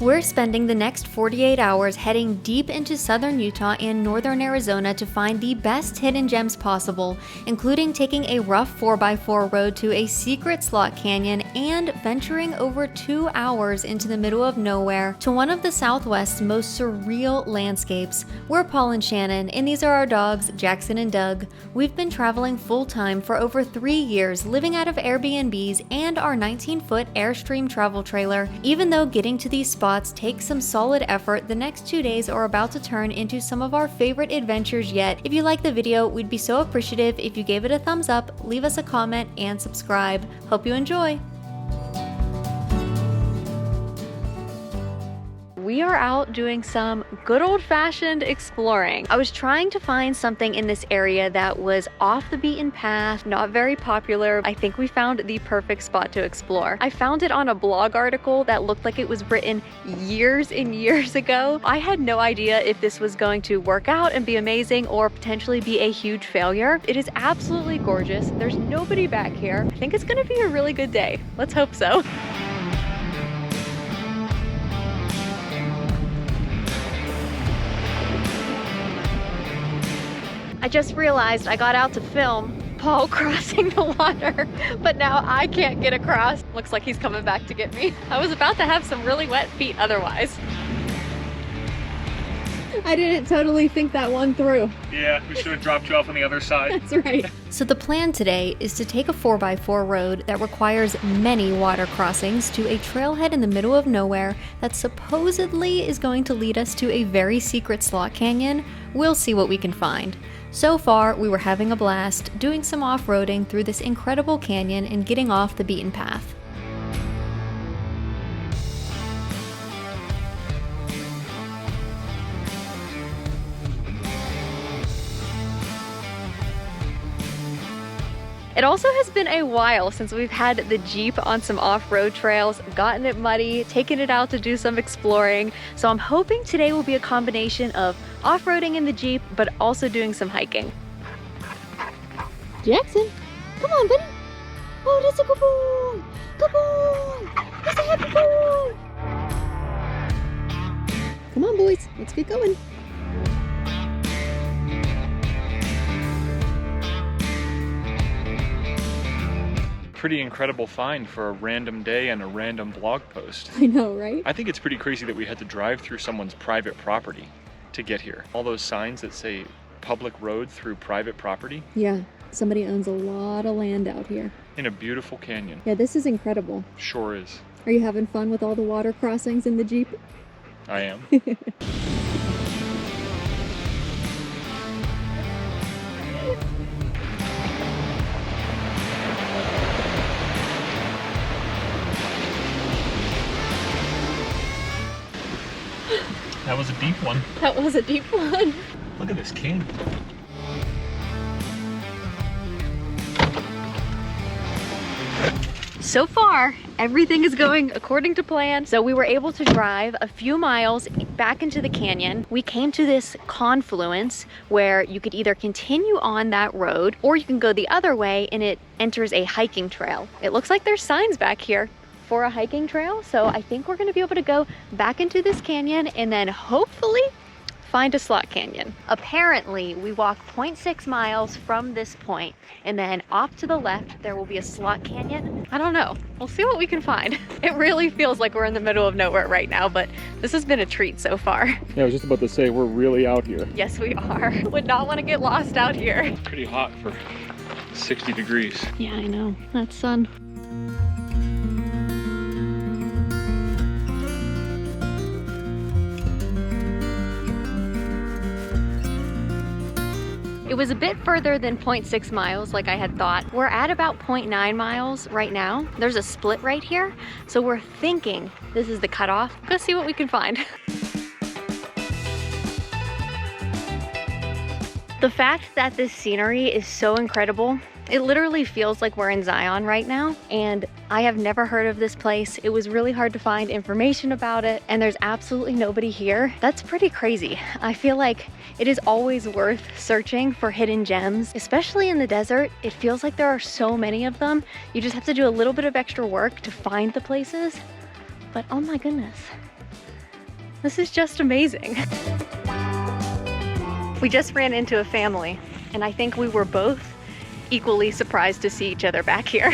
We're spending the next 48 hours heading deep into southern Utah and northern Arizona to find the best hidden gems possible, including taking a rough 4x4 road to a secret slot canyon and venturing over 2 hours into the middle of nowhere to one of the Southwest's most surreal landscapes. We're Paul and Shannon, and these are our dogs, Jackson and Doug. We've been traveling full-time for over 3 years, living out of AirBnBs and our 19-foot Airstream Travel trailer. Even though getting to these spots takes some solid effort, the next 2 days are about to turn into some of our favorite adventures yet. If you like the video, we'd be so appreciative if you gave it a thumbs up, leave us a comment, and subscribe. Hope you enjoy! We are out doing some good old-fashioned exploring. I was trying to find something in this area that was off the beaten path, not very popular. I think we found the perfect spot to explore. I found it on a blog article that looked like it was written years and years ago. I had no idea if this was going to work out and be amazing or potentially be a huge failure. It is absolutely gorgeous. There's nobody back here. I think it's gonna be a really good day. Let's hope so. I just realized I got out to film Paul crossing the water, but now I can't get across. Looks like he's coming back to get me. I was about to have some really wet feet otherwise. I didn't totally think that one through. Yeah, we should have dropped you off on the other side. That's right. So the plan today is to take a 4x4 road that requires many water crossings to a trailhead in the middle of nowhere that supposedly is going to lead us to a very secret slot canyon. We'll see what we can find. So far, we were having a blast, doing some off-roading through this incredible canyon and getting off the beaten path. It also has been a while since we've had the Jeep on some off-road trails, gotten it muddy, taken it out to do some exploring. So I'm hoping today will be a combination of off-roading in the Jeep, but also doing some hiking. Jackson, come on, buddy. Oh, that's a good boy. Good boy. That's a happy boy. Come on, boys. Let's get going. Pretty incredible find for a random day and a random blog post. I know, right? I think it's pretty crazy that we had to drive through someone's private property to get here. All those signs that say public road through private property. Yeah, somebody owns a lot of land out here. In a beautiful canyon. Yeah, this is incredible. Sure is. Are you having fun with all the water crossings in the Jeep? I am. That was a deep one. That was a deep one. Look at this canyon. So far, everything is going according to plan. So we were able to drive a few miles back into the canyon. We came to this confluence where you could either continue on that road or you can go the other way and it enters a hiking trail. It looks like there's signs back here for a hiking trail, so I think we're gonna be able to go back into this canyon and then hopefully find a slot canyon. Apparently, we walked 0.6 miles from this point, and then off to the left, there will be a slot canyon. I don't know. We'll see what we can find. It really feels like we're in the middle of nowhere right now, but this has been a treat so far. Yeah, I was just about to say, we're really out here. Yes, we are. Would not want to get lost out here. Pretty hot for 60 degrees. Yeah, I know. That sun. It was a bit further than 0.6 miles like I had thought. We're at about 0.9 miles right now. There's a split right here. So we're thinking this is the cutoff. Go see what we can find. The fact that this scenery is so incredible, it literally feels like we're in Zion right now, and I have never heard of this place. It was really hard to find information about it, and there's absolutely nobody here. That's pretty crazy. I feel like it is always worth searching for hidden gems, especially in the desert. It feels like there are so many of them. You just have to do a little bit of extra work to find the places. But oh my goodness, This is just amazing. We just ran into a family, and I think we were both equally surprised to see each other back here.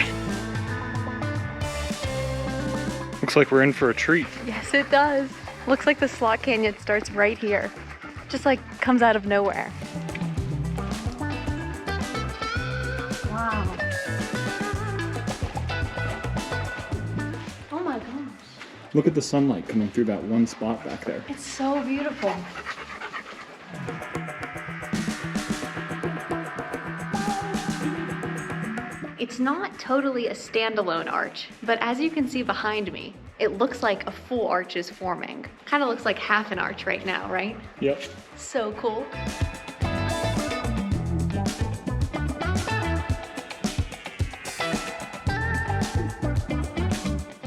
Looks like we're in for a treat. Yes, it does. Looks like the slot canyon starts right here. Just like comes out of nowhere. Wow. Oh my gosh. Look at the sunlight coming through that one spot back there. It's so beautiful. It's not totally a standalone arch, but as you can see behind me, it looks like a full arch is forming. Kind of looks like half an arch right now, right? Yep. So cool.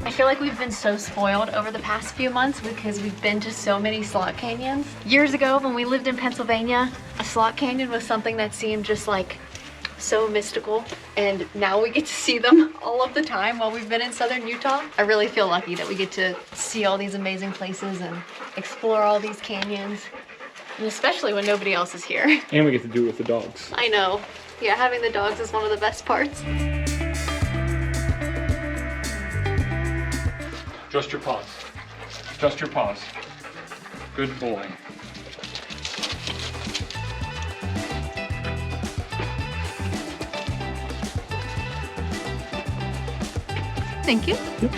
I feel like we've been so spoiled over the past few months because we've been to so many slot canyons. Years ago when we lived in Pennsylvania, a slot canyon was something that seemed just like so mystical, and now we get to see them all of the time while we've been in southern Utah. I really feel lucky that we get to see all these amazing places and explore all these canyons, and especially when nobody else is here. And we get to do it with the dogs. I know. Yeah, having the dogs is one of the best parts. Just your paws. Just your paws. Good boy. Thank you. Yep.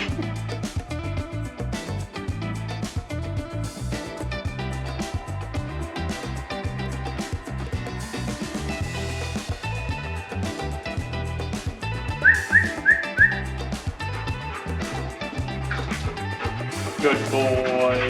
Good boy.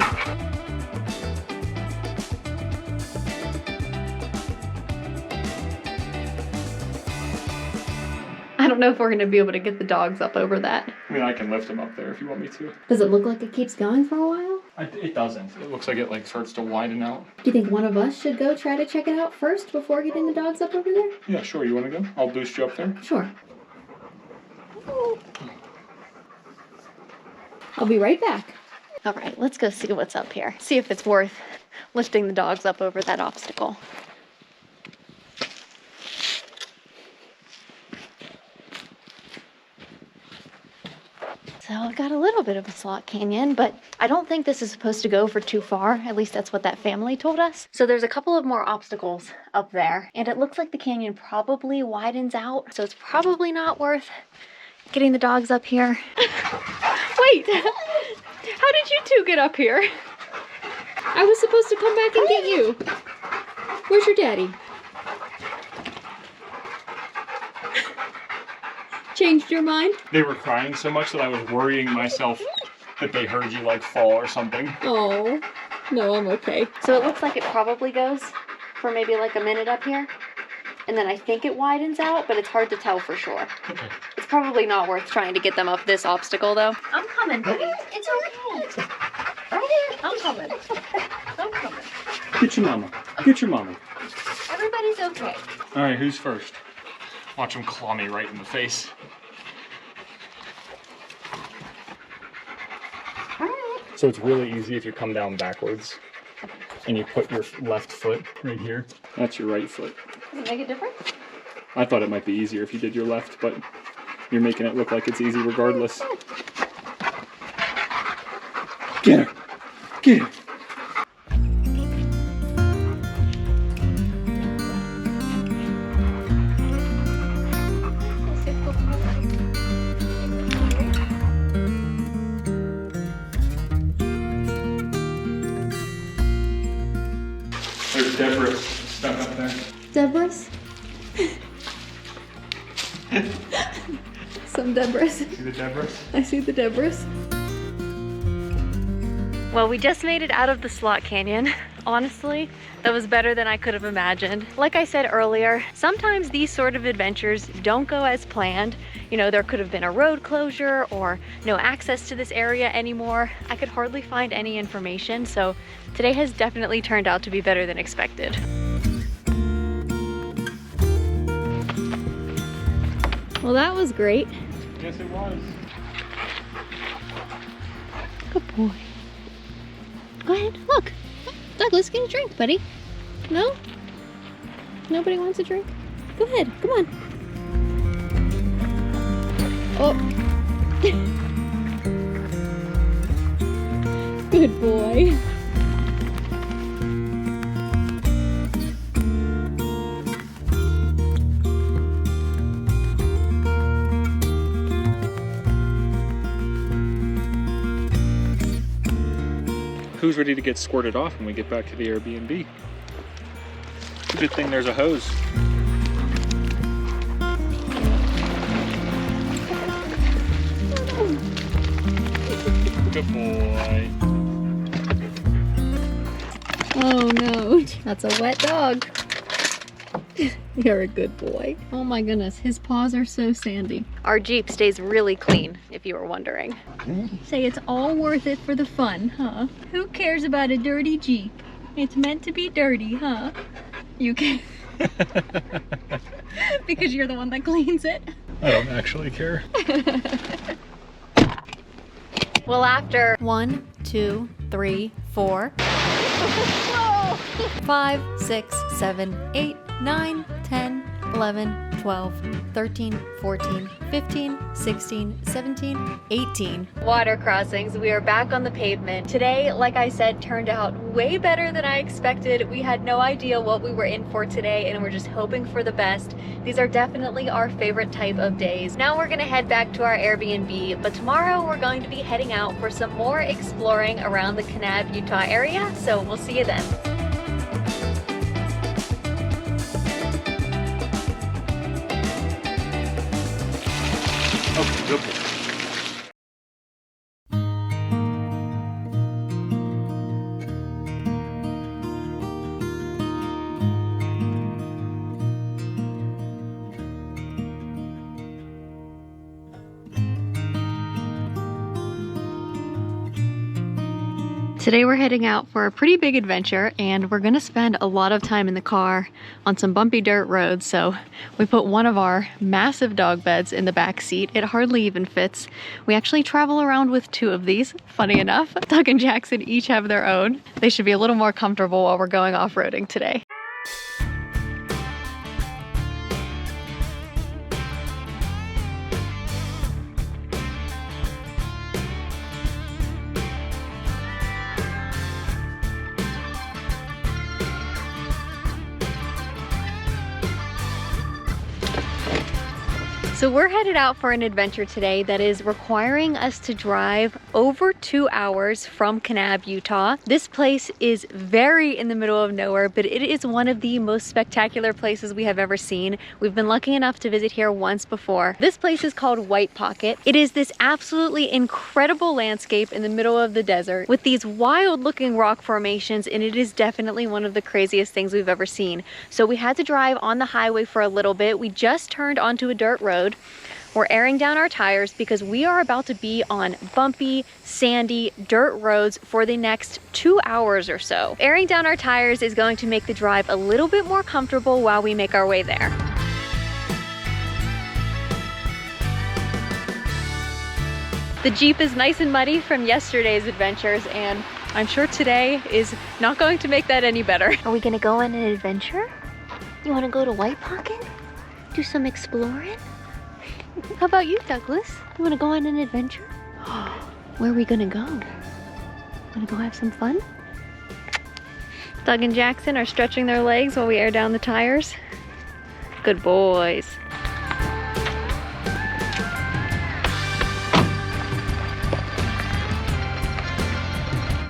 I don't know if we're gonna be able to get the dogs up over that. I mean, I can lift him up there if you want me to. Does it look like it keeps going for a while? It doesn't. It looks like it like starts to widen out. Do you think one of us should go try to check it out first before getting the dogs up over there? Yeah, sure. You want to go? I'll boost you up there. Sure. I'll be right back. All right, let's go see what's up here. See if it's worth lifting the dogs up over that obstacle. So I've got a little bit of a slot canyon, but I don't think this is supposed to go for too far. At least that's what that family told us. So there's a couple of more obstacles up there, and it looks like the canyon probably widens out. So it's probably not worth getting the dogs up here. Wait, how did you two get up here? I was supposed to come back and get you. Where's your daddy? Changed your mind? They were crying so much that I was worrying myself that they heard you like fall or something. Oh, no, I'm okay. So it looks like it probably goes for maybe like a minute up here. And then I think it widens out, but it's hard to tell for sure. Okay. It's probably not worth trying to get them up this obstacle though. I'm coming, buddy. It's okay. Right here. I'm coming. I'm coming. Get your mama. Get your mama. Everybody's okay. All right, who's first? Watch him claw me right in the face. So it's really easy if you come down backwards and you put your left foot right here. That's your right foot. Does it make a difference? I thought it might be easier if you did your left, but you're making it look like it's easy regardless. Get her! Get her! There's Deborah stuck up there. Deborah's? Some Deborah's. See the Deborah? I see the Deborah's. Well, we just made it out of the slot canyon. Honestly, that was better than I could have imagined. Like I said earlier, sometimes these sort of adventures don't go as planned. You know, there could have been a road closure or no access to this area anymore. I could hardly find any information, so today has definitely turned out to be better than expected. Well, that was great. Yes, it was. Good boy. ahead. Look. Douglas, get a drink, buddy. No? Nobody wants a drink? Go ahead. Come on. Oh. Good boy. Who's ready to get squirted off when we get back to the Airbnb? It's a good thing there's a hose. Good boy. Oh no, that's a wet dog. You're a good boy. Oh my goodness, his paws are so sandy. Our Jeep stays really clean, if you were wondering. Say it's all worth it for the fun, huh? Who cares about a dirty Jeep? It's meant to be dirty, huh? You can. Because you're the one that cleans it. I don't actually care. Well, after 1, 2, 3, 4, 5, 6, 7, 8, 9, 10, 11, 12, 13, 14, 15, 16, 17, 18 water crossings, we are back on the pavement. Today, like I said, turned out way better than I expected. We had no idea what we were in for today, and we're just hoping for the best. These are definitely our favorite type of days. Now we're gonna head back to our Airbnb, but tomorrow we're going to be heading out for some more exploring around the Kanab, Utah area, so we'll see you then. Okay, good boy. Today we're heading out for a pretty big adventure, and we're gonna spend a lot of time in the car on some bumpy dirt roads. So we put one of our massive dog beds in the back seat. It hardly even fits. We actually travel around with 2 of these, funny enough. Doug and Jackson each have their own. They should be a little more comfortable while we're going off-roading today. So we're headed out for an adventure today that is requiring us to drive over 2 hours from Kanab, Utah. This place is very in the middle of nowhere, but it is one of the most spectacular places we have ever seen. We've been lucky enough to visit here once before. This place is called White Pocket. It is this absolutely incredible landscape in the middle of the desert with these wild looking rock formations, and it is definitely one of the craziest things we've ever seen. So we had to drive on the highway for a little bit. We just turned onto a dirt road. We're airing down our tires because we are about to be on bumpy, sandy, dirt roads for the next 2 hours or so. Airing down our tires is going to make the drive a little bit more comfortable while we make our way there. The Jeep is nice and muddy from yesterday's adventures, and I'm sure today is not going to make that any better. Are we gonna go on an adventure? You wanna go to White Pocket? Do some exploring? How about you, Douglas? You wanna go on an adventure? Where are we gonna go? Wanna go have some fun? Doug and Jackson are stretching their legs while we air down the tires. Good boys.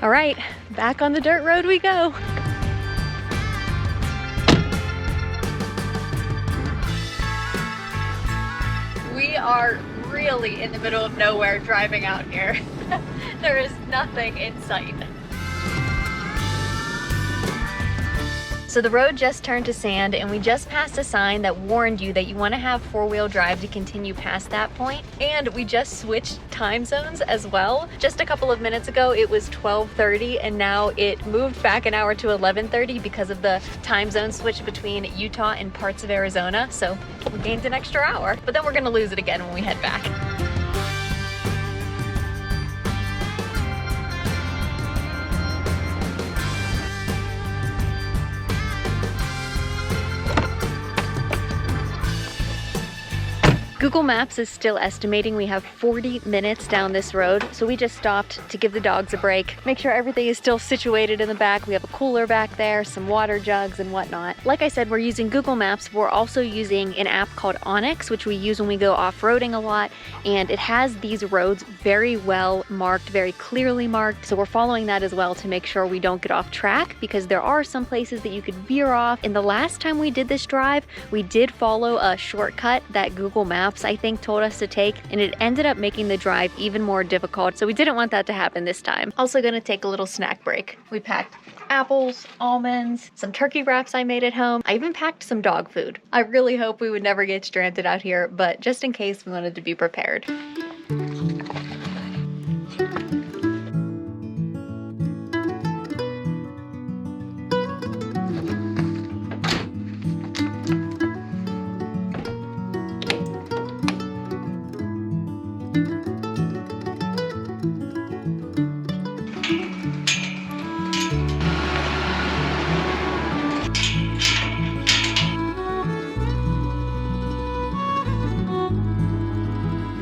All right, back on the dirt road we go. We are really in the middle of nowhere driving out here. There is nothing in sight. So the road just turned to sand, and we just passed a sign that warned you that you want to have 4-wheel drive to continue past that point. And we just switched time zones as well. Just a couple of minutes ago it was 12:30, and now it moved back an hour to 11:30 because of the time zone switch between Utah and parts of Arizona. So we gained an extra hour, but then we're gonna lose it again when we head back. Google Maps is still estimating we have 40 minutes down this road, so we just stopped to give the dogs a break, make sure everything is still situated in the back. We have a cooler back there, some water jugs and whatnot. Like I said, we're using Google Maps. We're also using an app called Onyx, which we use when we go off-roading a lot, and it has these roads very well marked, very clearly marked, so we're following that as well to make sure we don't get off track, because there are some places that you could veer off. And the last time we did this drive, we did follow a shortcut that Google Maps, I think, told us to take, and it ended up making the drive even more difficult, so we didn't want that to happen this time. Also gonna take a little snack break. We packed apples, almonds, some turkey wraps I made at home. I even packed some dog food. I really hope we would never get stranded out here, but just in case, we wanted to be prepared.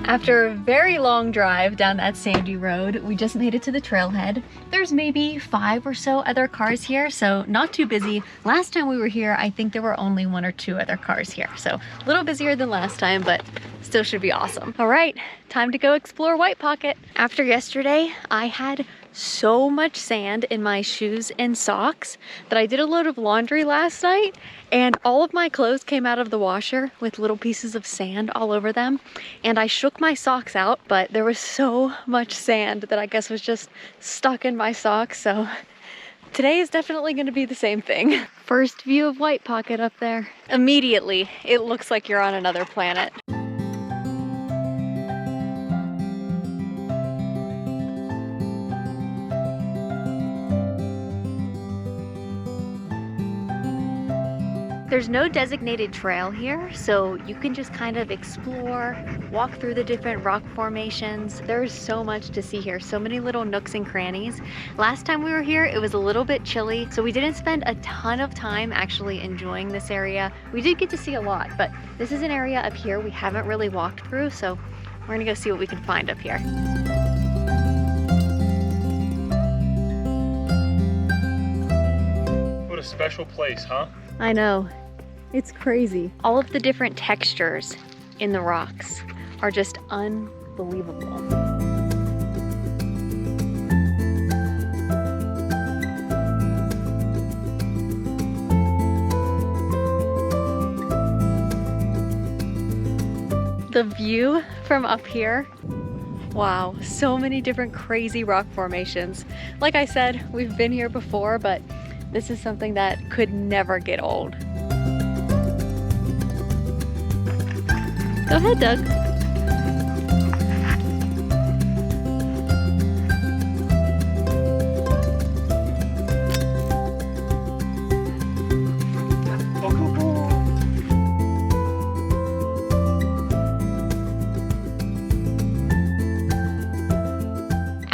After a very long drive down that sandy road, we just made it to the trailhead. There's maybe 5 or so other cars here, so not too busy. Last time we were here, I think there were only 1 or 2 other cars here, so a little busier than last time, but still should be awesome. All right, time to go explore White Pocket. After yesterday, I had so much sand in my shoes and socks that I did a load of laundry last night, and all of my clothes came out of the washer with little pieces of sand all over them, and I shook my socks out, but there was so much sand that I guess was just stuck in my socks, so today is definitely going to be the same thing. First view of White Pocket up there. Immediately, it looks like you're on another planet. There's no designated trail here, so you can just kind of explore, walk through the different rock formations. There's so much to see here, so many little nooks and crannies. Last time we were here, it was a little bit chilly, so we didn't spend a ton of time actually enjoying this area. We did get to see a lot, but this is an area up here we haven't really walked through, so we're gonna go see what we can find up here. What a special place, huh? I know. It's crazy. All of the different textures in the rocks are just unbelievable. The view from up here, wow, so many different crazy rock formations. Like I said, we've been here before, but this is something that could never get old. Go ahead, Doug.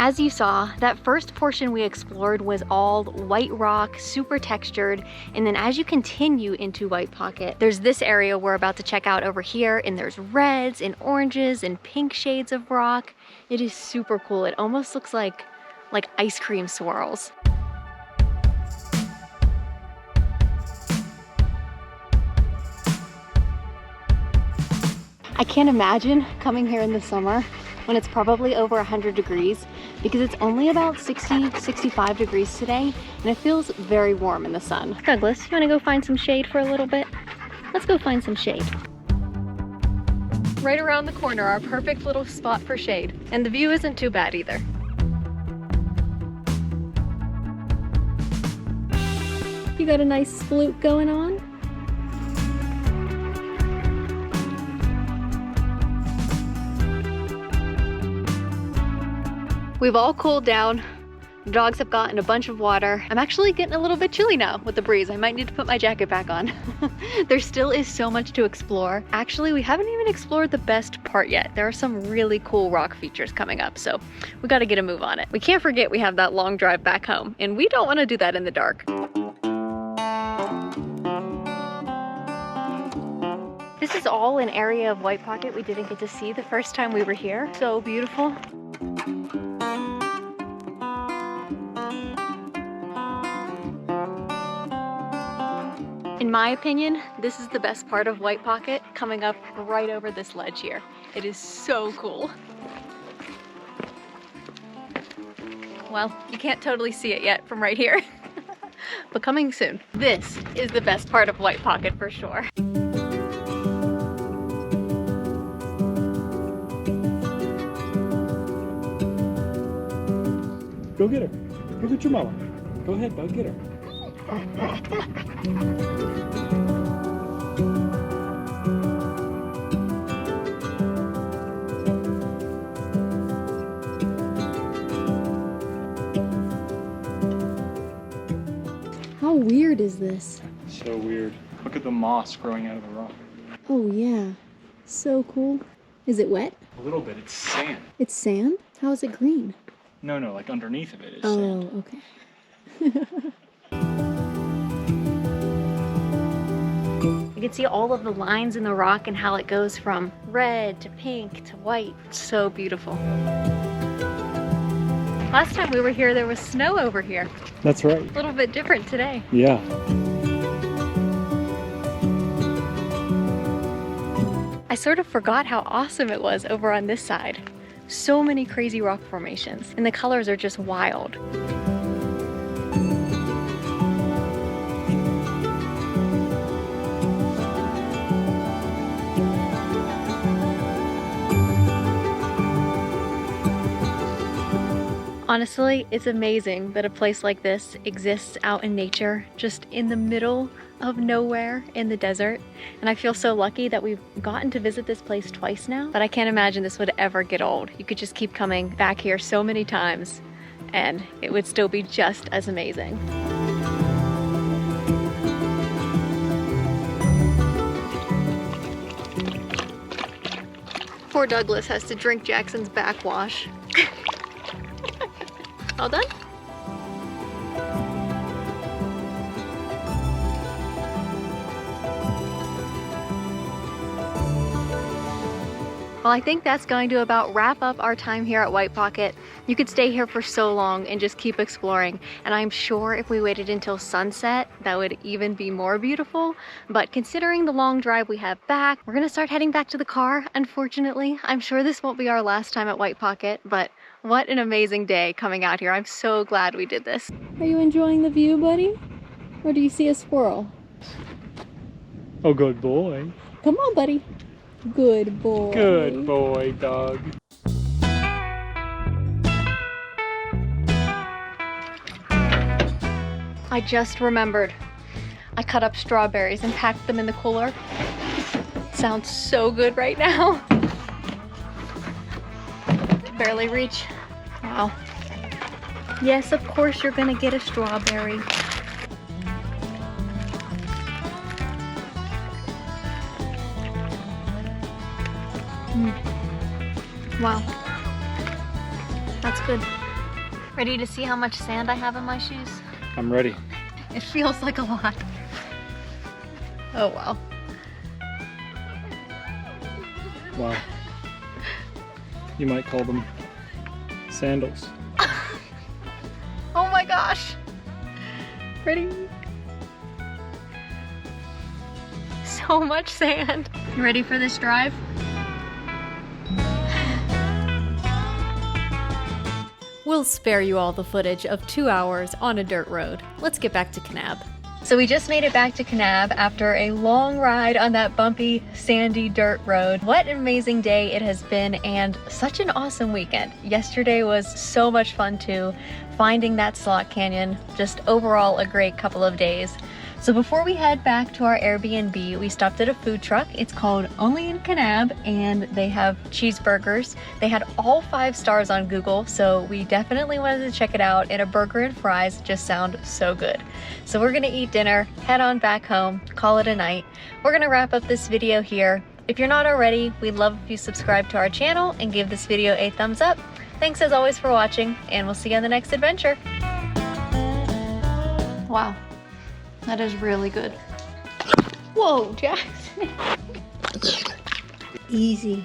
As you saw, that first portion we explored was all white rock, super textured, and then as you continue into White Pocket, there's this area we're about to check out over here, and there's reds and oranges and pink shades of rock. It is super cool. It almost looks like ice cream swirls. I can't imagine coming here in the summer when it's probably over 100 degrees, because it's only about 60, 65 degrees today, and it feels very warm in the sun. Douglas, you wanna go find some shade for a little bit? Let's go find some shade. Right around the corner, our perfect little spot for shade. And the view isn't too bad either. You got a nice sploot going on? We've all cooled down. The dogs have gotten a bunch of water. I'm actually getting a little bit chilly now with the breeze. I might need to put my jacket back on. There still is so much to explore. Actually, we haven't even explored the best part yet. There are some really cool rock features coming up, so we gotta get a move on it. We can't forget we have that long drive back home, and we don't wanna do that in the dark. This This is all an area of White Pocket we didn't get to see the first time we were here. So beautiful. In my opinion, this is the best part of White Pocket, coming up right over this ledge here. It is so cool. Well, you can't totally see it yet from right here, but coming soon. This is the best part of White Pocket for sure. Go get her. Go get your mama. Go ahead, bud, get her. How weird is this? So weird. Look at the moss growing out of the rock. Oh yeah, so cool. Is it wet? A little bit, it's sand. It's sand? How is it green? No, like underneath of it is sand. Oh, okay. You can see all of the lines in the rock and how it goes from red to pink to white. It's so beautiful. Last time we were here, there was snow over here. That's right. A little bit different today. Yeah. I sort of forgot how awesome it was over on this side. So many crazy rock formations, and the colors are just wild. Honestly, it's amazing that a place like this exists out in nature, just in the middle of nowhere in the desert. And I feel so lucky that we've gotten to visit this place twice now, but I can't imagine this would ever get old. You could just keep coming back here so many times and it would still be just as amazing. Poor Douglas has to drink Jackson's backwash. All done? Well, I think that's going to about wrap up our time here at White Pocket. You could stay here for so long and just keep exploring. And I'm sure if we waited until sunset, that would even be more beautiful. But considering the long drive we have back, we're gonna start heading back to the car, unfortunately. I'm sure this won't be our last time at White Pocket, but what an amazing day coming out here. I'm so glad we did this. Are you enjoying the view, buddy? Or do you see a squirrel? Oh, good boy. Come on, buddy. Good boy. Good boy, dog. I just remembered. I cut up strawberries and packed them in the cooler. Sounds so good right now. Barely reach. Wow. Yes, of course you're gonna get a strawberry. Wow. That's good. Ready to see how much sand I have in my shoes? I'm ready. It feels like a lot. Oh wow. Wow. You might call them sandals. Oh my gosh. Ready? So much sand. You ready for this drive? We'll spare you all the footage of 2 hours on a dirt road. Let's get back to Kanab. So we just made it back to Kanab after a long ride on that bumpy, sandy dirt road. What an amazing day it has been and such an awesome weekend. Yesterday was so much fun too. Finding that slot canyon, just overall a great couple of days. So before we head back to our Airbnb, we stopped at a food truck. It's called Only in Kanab, and they have cheeseburgers. They had all 5 stars on Google, so we definitely wanted to check it out, and a burger and fries just sound so good. So we're gonna eat dinner, head on back home, call it a night. We're gonna wrap up this video here. If you're not already, we'd love if you subscribe to our channel and give this video a thumbs up. Thanks as always for watching, and we'll see you on the next adventure. Wow. That is really good. Whoa, Jackson. Easy.